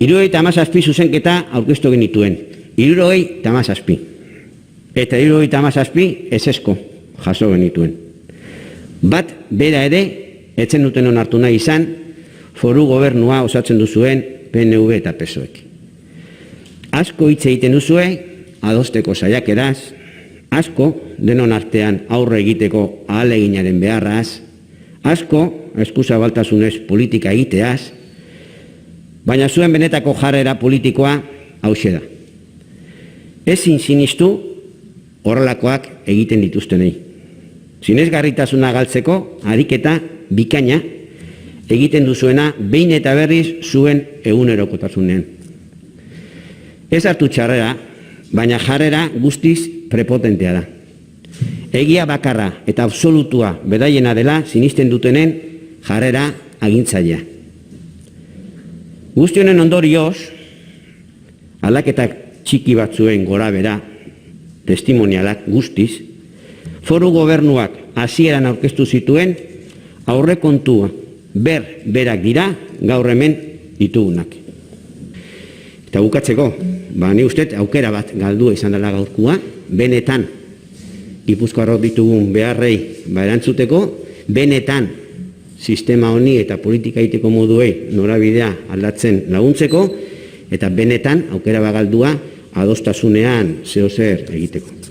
77 zuzenketa aurkeztu genituen. 77. Eta 77 ezesko jaso genituen. Bat bera ere, etzen duten onartu nahi izan, foru gobernua osatzen duzuen PNV eta PSOEk. Asko hitz egiten duzue, adosteko saiakeraz, asko denon artean aurre egiteko ahaleginaren beharraz, asko eskuzabaltasunez politika egiteaz, baina zuen benetako jarrera politikoa hauxe da. Ezin sinistu horrelakoak egiten dituztenei. Sinesgarritasuna galtzeko ariketa bikaina egiten duzuena behin eta berriz zuen egunerokotasunean. Ez hartu txarrera, baina jarrera guztiz prepotentea da. Egia bakarra eta absolutua beraiena dela sinisten dutenen jarrera agintzailea. Guzti honen ondorioz, aldaketak txiki batzuen gora bera, testimonialak guztiz, foru gobernuak hasieran aurkeztu zituen aurrekontua berak dira gaur hemen ditugunak. Eta bukatzeko, ni uste aukera bat galdua izan dela gaurkua, benetan Gipuzkoarrok ditugun beharrei erantzuteko, benetan sistema honi eta politika egiteko moduei norabidea aldatzen laguntzeko, eta benetan aukera bat galdua adostasunean zeo zer egiteko.